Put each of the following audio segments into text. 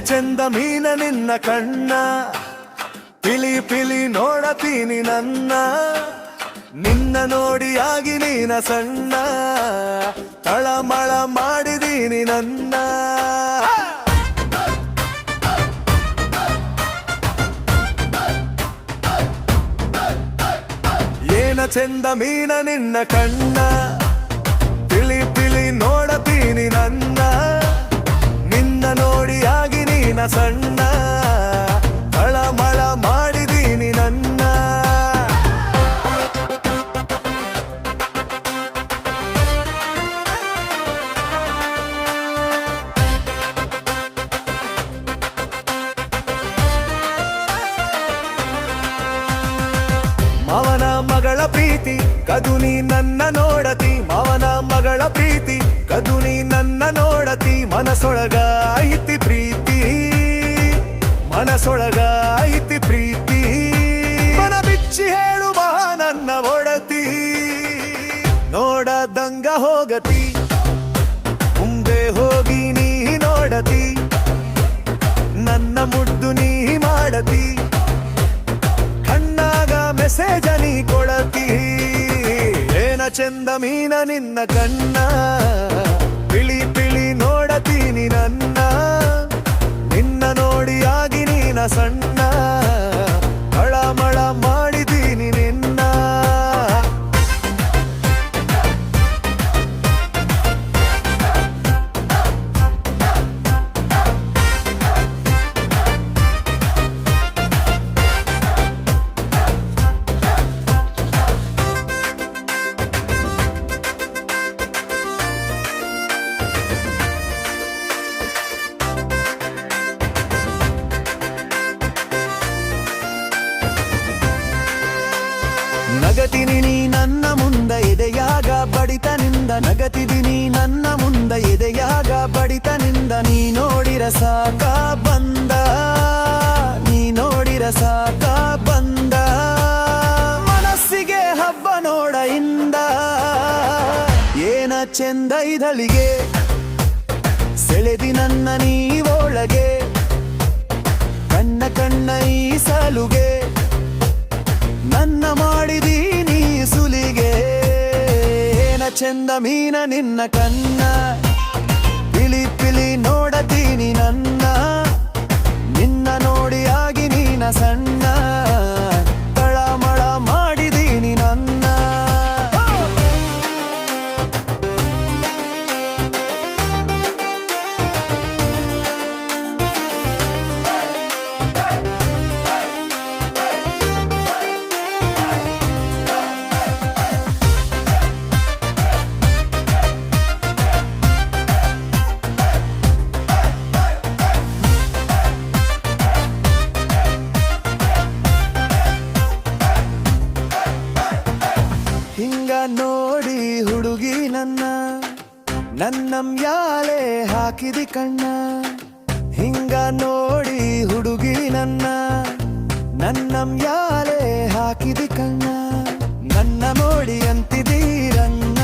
ಚಂದ ಮೀನ ನಿನ್ನ ಕಣ್ಣ ಪಿಲಿ ಪಿಲಿ ನೋಡತೀನಿ ನನ್ನ ನಿನ್ನ ನೋಡಿಯಾಗಿ ನೀನ ಸಣ್ಣ ತಳಮಳ ಮಾಡಿದೀನಿ ನನ್ನ ಏನ ಚಂದ ಮೀನ ನಿನ್ನ ಕಣ್ಣ ಪಿಲಿ ಪಿಲಿ ನೋಡತೀನಿ ನನ್ನ ನಿನ್ನ ನೋಡಿಯಾಗಿ ನೀನ ಸಣ್ಣ ತಳಮಳ ಮಾಡಿದೀನಿ ನನ್ನ ಮಾವನ ಮಗಳ ಪ್ರೀತಿ ಕದು ನೀ ನನ್ನ ನೋಡತಿ ಮಾವನ ಮಗಳ ಪ್ರೀತಿ ಕದು ನೀ ನನ್ನ ನೋಡತಿ ಮನಸೊಳಗ ಐತಿ ಪ್ರೀತಿ ಮನಸೊಳಗ ಐತಿ ಪ್ರೀತಿ ಮನ ಬಿಚ್ಚಿ ಹೇಳು ಬಾ ನನ್ನ ಒಡತಿ ನೋಡದಂಗ ಹೋಗತಿ ಮುಂದೆ ಹೋಗಿ ನೀ ನೋಡತಿ ನನ್ನ ಮುದ್ದು ನೀ ಮಾಡತಿ ಕಣ್ಣಾಗ ಮೆಸೇಜ ನೀ ಕೊಡತಿ ಏನ ಚಂದ ಮೀನ ನಿನ್ನ ಕಣ್ಣ ಪಿಳಿ ಪಿಳಿ ನೋಡತೀನಿ ನನ್ನ ನಿನ್ನ ನೋಡಿಯಾಗಿ ನೀನ ಸಣ್ಣ ತಳಮಳ ಮಾಡಿದೀನಿ ನಿನ್ನ ನಗತಿನಿ ನನ್ನ ಮುಂದ ಎದೆಯಾಗ ಬಡಿತನಿಂದ ನಗತಿದಿನಿ ನನ್ನ ಮುಂದ ಎದೆಯಾಗ ಬಡಿತನಿಂದ ನೀ ನೋಡಿರ ಸಾಕ ಬಂದ ನೀ ನೋಡಿರ ಸಾಕ ಬಂದ ಮನಸ್ಸಿಗೆ ಹಬ್ಬ ನೋಡ ಇಂದ ಏನ ಚೆಂದ ಇದಳಿಗೆ ಸೆಳೆದಿ ನನ್ನ ನೀವೊಳಗೆ ಕಣ್ಣ ಕಣ್ಣ ಈ ಸಲುಗೆ ನನ್ನ ಮಾಡಿದೀನಿ ಸುಲಿಗೆ ಏನ ಚಂದ ಮೀನ ನಿನ್ನ ಕಣ್ಣ ಪಿಲಿ ಪಿಲಿ ನೋಡತೀನಿ ನನ್ನ ನಿನ್ನ ನೋಡಿಯಾಗಿ ನೀನ ಸಣ್ಣ ತಳಮಳ ಮಾಡಿದೀನಿ ನನ್ನ ಹಿಂಗ ನೋಡಿ ಹುಡುಗಿ ನನ್ನಂ ಯಾಲೆ ಹಾಕಿದಿ ಕಣ್ಣ ಹಿಂಗ ನೋಡಿ ಹುಡುಗಿ ನನ್ನಂ ಯಾಲೆ ಹಾಕಿದಿ ಕಣ್ಣ ನನ್ನ ನೋಡಿ ಅಂತಿದೀರನ್ನ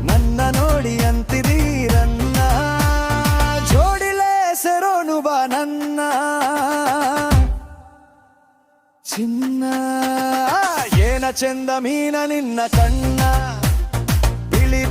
ನನ್ನ ನೋಡಿ ಅಂತಿದೀರನ್ನ ಜೋಡಿಲೆ ಸೆರೋನು ಬಾ ನನ್ನ ಚಿನ್ನ ಏನ ಚಂದ ಮೀನ ನಿನ್ನ ಕಣ್ಣ ಪಿಳಿ